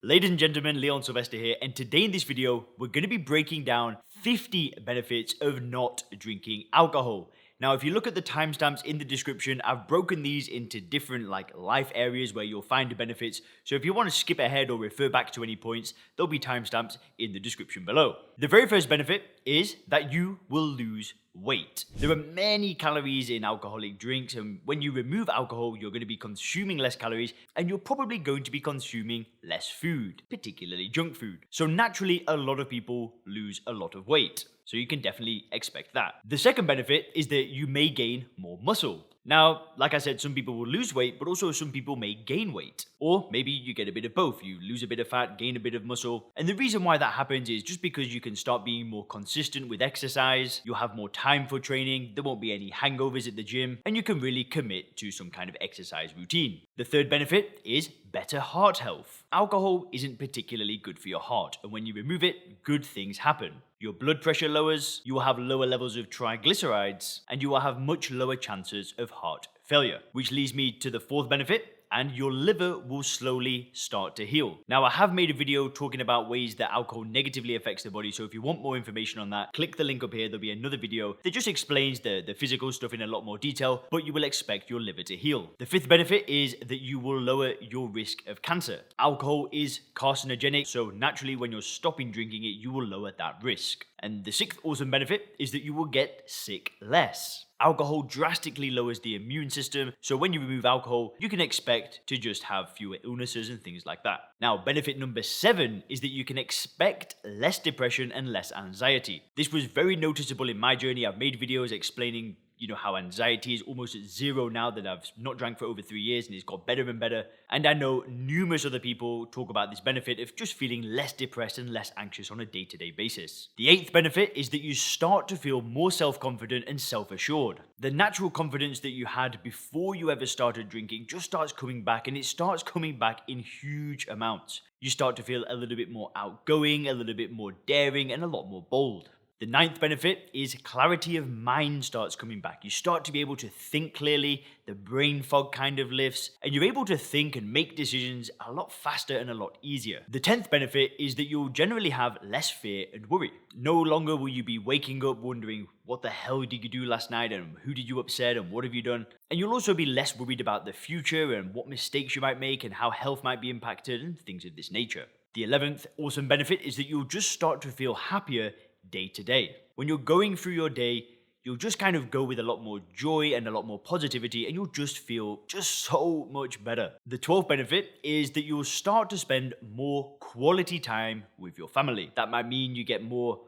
Ladies and gentlemen, Leon Sylvester here, and today in this video, we're going to be breaking down 50 benefits of not drinking alcohol. Now, if you look at the timestamps in the description, I've broken these into different life areas where you'll find the benefits. So if you want to skip ahead or refer back to any points, there'll be timestamps in the description below. The very first benefit is that you will lose weight. There are many calories in alcoholic drinks, and when you remove alcohol, you're going to be consuming less calories and you're probably going to be consuming less food, particularly junk food. So naturally, a lot of people lose a lot of weight. So you can definitely expect that. The second benefit is that you may gain more muscle. Now, like I said, some people will lose weight, but also some people may gain weight. Or maybe you get a bit of both. You lose a bit of fat, gain a bit of muscle. And the reason why that happens is just because you can start being more consistent with exercise, you'll have more time for training, there won't be any hangovers at the gym, and you can really commit to some kind of exercise routine. The third benefit is better heart health. Alcohol isn't particularly good for your heart, and when you remove it, good things happen. Your blood pressure lowers, you will have lower levels of triglycerides, and you will have much lower chances of heart failure. Which leads me to the fourth benefit, and your liver will slowly start to heal. Now, I have made a video talking about ways that alcohol negatively affects the body, so if you want more information on that, click the link up here. There'll be another video that just explains the physical stuff in a lot more detail, but you will expect your liver to heal. The fifth benefit is that you will lower your risk of cancer. Alcohol is carcinogenic, so naturally when you're stopping drinking it, you will lower that risk. And the sixth awesome benefit is that you will get sick less. Alcohol drastically lowers the immune system, so when you remove alcohol, you can expect to just have fewer illnesses and things like that. Now, benefit number 7 is that you can expect less depression and less anxiety. This was very noticeable in my journey. I've made videos explaining how anxiety is almost at zero now that I've not drank for over 3 years, and it's got better and better. And I know numerous other people talk about this benefit of just feeling less depressed and less anxious on a day-to-day basis. The eighth benefit is that you start to feel more self-confident and self-assured. The natural confidence that you had before you ever started drinking just starts coming back, and it starts coming back in huge amounts. You start to feel a little bit more outgoing, a little bit more daring, and a lot more bold. The ninth benefit is clarity of mind starts coming back. You start to be able to think clearly, the brain fog kind of lifts, and you're able to think and make decisions a lot faster and a lot easier. The 10th benefit is that you'll generally have less fear and worry. No longer will you be waking up wondering, what the hell did you do last night, and who did you upset, and what have you done? And you'll also be less worried about the future and what mistakes you might make and how health might be impacted and things of this nature. The 11th awesome benefit is that you'll just start to feel happier day to day. When you're going through your day, you'll just kind of go with a lot more joy and a lot more positivity, and you'll just feel just so much better. The 12th benefit is that you'll start to spend more quality time with your family. That might mean you get more,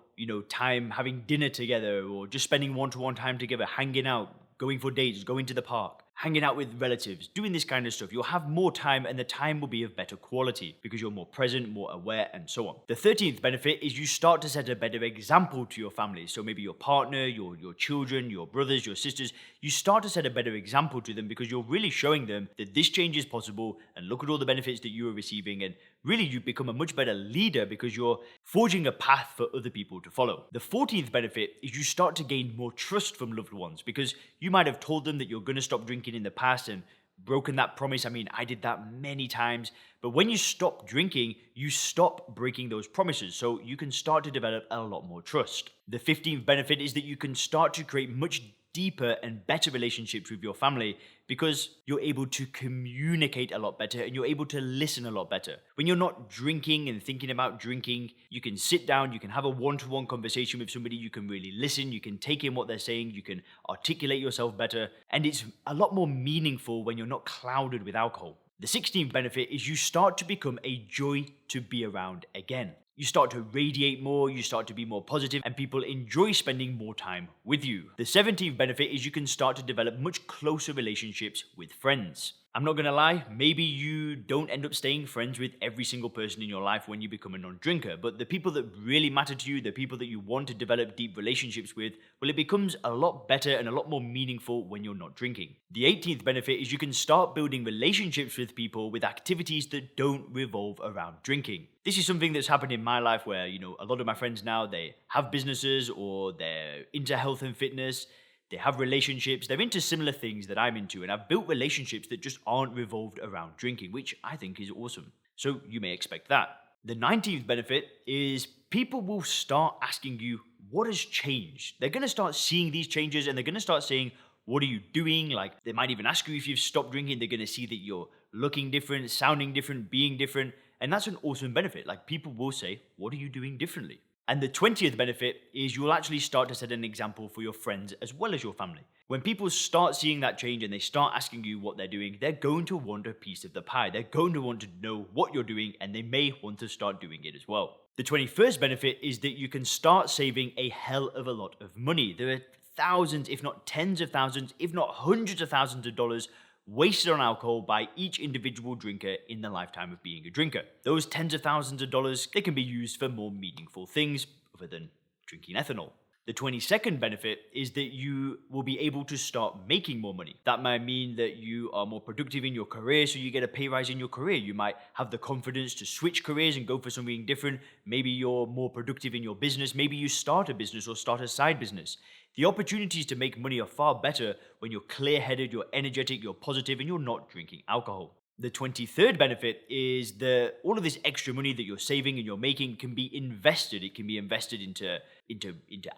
time having dinner together, or just spending one-to-one time together, hanging out, going for dates, going to the park, hanging out with relatives, doing this kind of stuff. You'll have more time, and the time will be of better quality because you're more present, more aware, and so on. The 13th benefit is you start to set a better example to your family. So maybe your partner, your children, your brothers, your sisters, you start to set a better example to them because you're really showing them that this change is possible, and look at all the benefits that you are receiving, and really you become a much better leader because you're forging a path for other people to follow. The 14th benefit is you start to gain more trust from loved ones because you might have told them that you're going to stop drinking in the past and broken that promise. I mean, I did that many times. But when you stop drinking, you stop breaking those promises. So you can start to develop a lot more trust. The 15th benefit is that you can start to create much deeper and better relationships with your family because you're able to communicate a lot better and you're able to listen a lot better. When you're not drinking and thinking about drinking, you can sit down, you can have a one-to-one conversation with somebody, you can really listen, you can take in what they're saying, you can articulate yourself better, and it's a lot more meaningful when you're not clouded with alcohol. The 16th benefit is you start to become a joy to be around again. You start to radiate more, you start to be more positive, and people enjoy spending more time with you. The 17th benefit is you can start to develop much closer relationships with friends. I'm not gonna lie, maybe you don't end up staying friends with every single person in your life when you become a non-drinker, but the people that really matter to you, the people that you want to develop deep relationships with, well, it becomes a lot better and a lot more meaningful when you're not drinking. The 18th benefit is you can start building relationships with people with activities that don't revolve around drinking. This is something that's happened in my life where, a lot of my friends now, they have businesses or they're into health and fitness. They have relationships, they're into similar things that I'm into, and I've built relationships that just aren't revolved around drinking, which I think is awesome. So you may expect that. The 19th benefit is people will start asking you what has changed. They're going to start seeing these changes and they're going to start saying, what are you doing? Like they might even ask you if you've stopped drinking. They're going to see that you're looking different, sounding different, being different. And that's an awesome benefit. Like people will say, what are you doing differently? And the 20th benefit is you'll actually start to set an example for your friends as well as your family. When people start seeing that change and they start asking you what they're doing, they're going to want a piece of the pie. They're going to want to know what you're doing and they may want to start doing it as well. The 21st benefit is that you can start saving a hell of a lot of money. There are thousands, if not tens of thousands, if not hundreds of thousands of dollars wasted on alcohol by each individual drinker in the lifetime of being a drinker. Those tens of thousands of dollars, they can be used for more meaningful things other than drinking ethanol. The 22nd benefit is that you will be able to start making more money. That might mean that you are more productive in your career, so you get a pay rise in your career. You might have the confidence to switch careers and go for something different. Maybe you're more productive in your business. Maybe you start a business or start a side business. The opportunities to make money are far better when you're clear-headed, you're energetic, you're positive, and you're not drinking alcohol. The 23rd benefit is that all of this extra money that you're saving and you're making can be invested. It can be invested into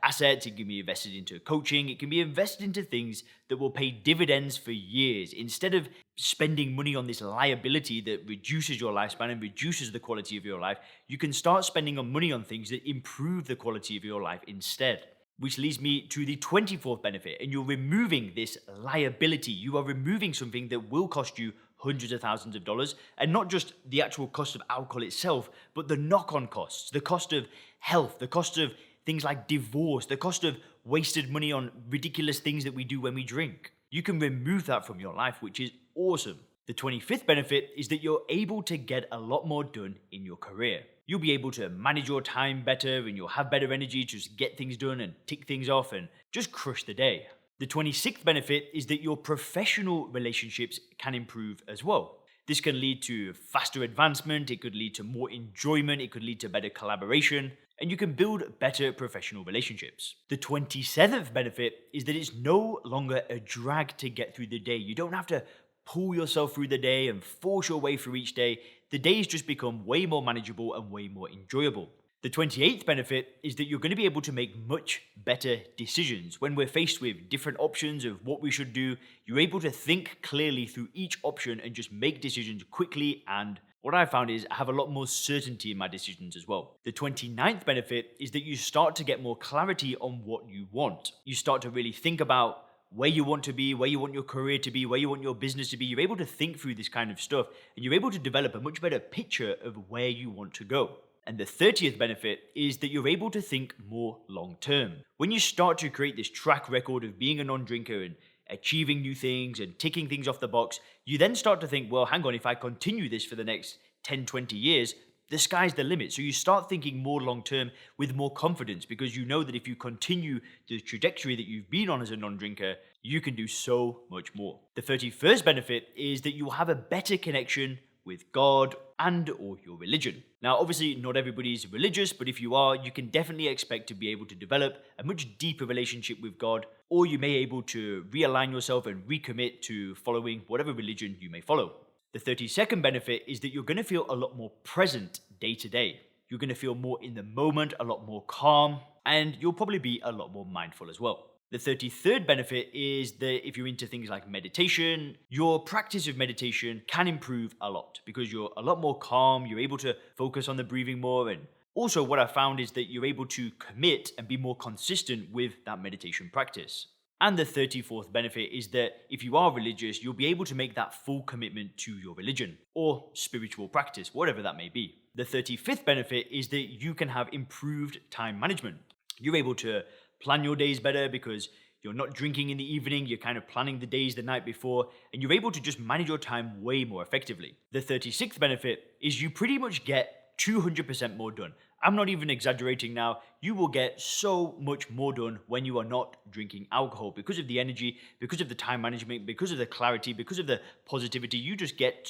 assets, it can be invested into coaching, it can be invested into things that will pay dividends for years. Instead of spending money on this liability that reduces your lifespan and reduces the quality of your life, you can start spending money on things that improve the quality of your life instead. Which leads me to the 24th benefit, and you're removing this liability. You are removing something that will cost you hundreds of thousands of dollars, and not just the actual cost of alcohol itself, but the knock-on costs, the cost of health, the cost of things like divorce, the cost of wasted money on ridiculous things that we do when we drink. You can remove that from your life, which is awesome. The 25th benefit is that you're able to get a lot more done in your career. You'll be able to manage your time better and you'll have better energy to just get things done and tick things off and just crush the day. The 26th benefit is that your professional relationships can improve as well. This can lead to faster advancement, it could lead to more enjoyment, it could lead to better collaboration, and you can build better professional relationships. The 27th benefit is that it's no longer a drag to get through the day. You don't have to pull yourself through the day and force your way through each day. The days just become way more manageable and way more enjoyable. The 28th benefit is that you're going to be able to make much better decisions. When we're faced with different options of what we should do, you're able to think clearly through each option and just make decisions quickly, and what I found is I have a lot more certainty in my decisions as well. The 29th benefit is that you start to get more clarity on what you want. You start to really think about where you want to be, where you want your career to be, where you want your business to be. You're able to think through this kind of stuff and you're able to develop a much better picture of where you want to go. And the 30th benefit is that you're able to think more long term. When you start to create this track record of being a non-drinker and achieving new things and ticking things off the box, you then start to think, well, hang on, if I continue this for the next 10, 20 years, the sky's the limit. So you start thinking more long-term with more confidence because you know that if you continue the trajectory that you've been on as a non-drinker, you can do so much more. The 31st benefit is that you will have a better connection with God and or your religion. Now, obviously, not everybody's religious, but if you are, you can definitely expect to be able to develop a much deeper relationship with God, or you may be able to realign yourself and recommit to following whatever religion you may follow. The 32nd benefit is that you're going to feel a lot more present day to day. You're going to feel more in the moment, a lot more calm, and you'll probably be a lot more mindful as well. The 33rd benefit is that if you're into things like meditation, your practice of meditation can improve a lot because you're a lot more calm, you're able to focus on the breathing more, and also what I found is that you're able to commit and be more consistent with that meditation practice. And the 34th benefit is that if you are religious, you'll be able to make that full commitment to your religion or spiritual practice, whatever that may be. The 35th benefit is that you can have improved time management. You're able to plan your days better because you're not drinking in the evening, you're kind of planning the days the night before, and you're able to just manage your time way more effectively. The 36th benefit is you pretty much get 200% more done. I'm not even exaggerating now. You will get so much more done when you are not drinking alcohol because of the energy, because of the time management, because of the clarity, because of the positivity. You just get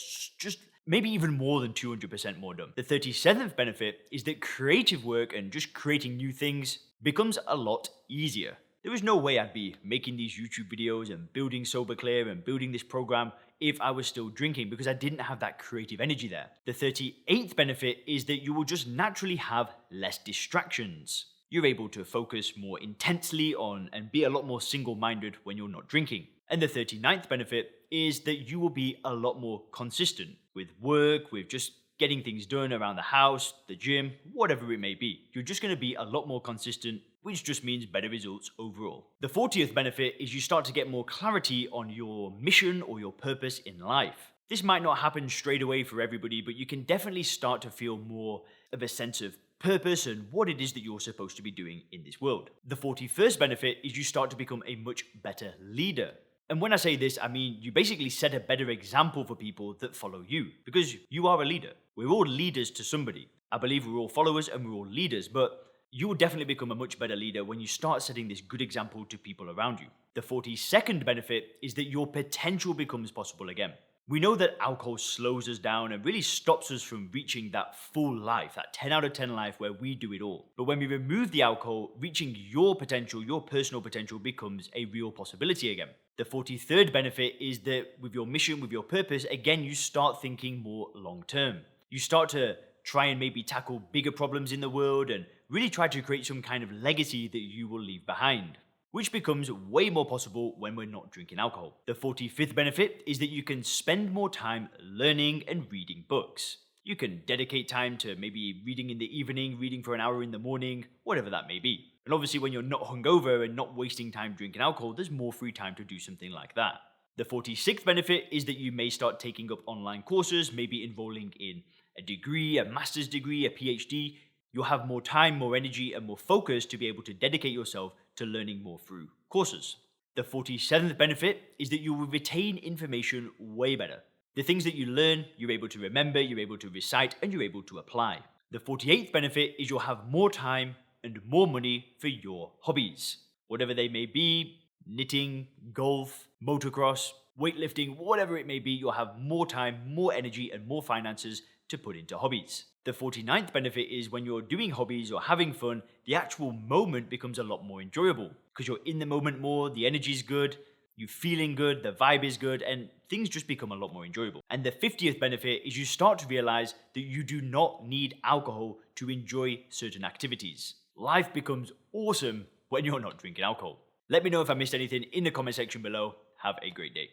maybe even more than 200% more done. The 37th benefit is that creative work and just creating new things becomes a lot easier. There is no way I'd be making these YouTube videos and building Sober Clear and building this program if I was still drinking, because I didn't have that creative energy there. The 38th benefit is that you will just naturally have less distractions. You're able to focus more intensely on and be a lot more single-minded when you're not drinking. And the 39th benefit is that you will be a lot more consistent with work, with just getting things done around the house, the gym, whatever it may be. You're just going to be a lot more consistent, which just means better results overall. The 40th benefit is you start to get more clarity on your mission or your purpose in life. This might not happen straight away for everybody, but you can definitely start to feel more of a sense of purpose and what it is that you're supposed to be doing in this world. The 41st benefit is you start to become a much better leader. And when I say this, I mean you basically set a better example for people that follow you, because you are a leader. We're all leaders to somebody. I believe we're all followers and we're all leaders, but you will definitely become a much better leader when you start setting this good example to people around you. The 42nd benefit is that your potential becomes possible again. We know that alcohol slows us down and really stops us from reaching that full life, that 10 out of 10 life where we do it all. But when we remove the alcohol, reaching your potential, your personal potential, becomes a real possibility again. The 43rd benefit is that with your mission, with your purpose, again, you start thinking more long term. You start to try and maybe tackle bigger problems in the world and really try to create some kind of legacy that you will leave behind, which becomes way more possible when we're not drinking alcohol. The 45th benefit is that you can spend more time learning and reading books. You can dedicate time to maybe reading in the evening, reading for an hour in the morning, whatever that may be. And obviously when you're not hungover and not wasting time drinking alcohol, there's more free time to do something like that. The 46th benefit is that you may start taking up online courses, maybe enrolling in a degree, a master's degree, a PhD. You'll have more time, more energy, and more focus to be able to dedicate yourself to learning more through courses. The 47th benefit is that you will retain information way better. The things that you learn, you're able to remember, you're able to recite, and you're able to apply. The 48th benefit is you'll have more time and more money for your hobbies. Whatever they may be, knitting, golf, motocross, weightlifting, whatever it may be, you'll have more time, more energy, and more finances to put into hobbies. The 49th benefit is when you're doing hobbies or having fun, the actual moment becomes a lot more enjoyable because you're in the moment more, the energy's good, you're feeling good, the vibe is good, and things just become a lot more enjoyable. And the 50th benefit is you start to realize that you do not need alcohol to enjoy certain activities. Life becomes awesome when you're not drinking alcohol. Let me know if I missed anything in the comment section below. Have a great day.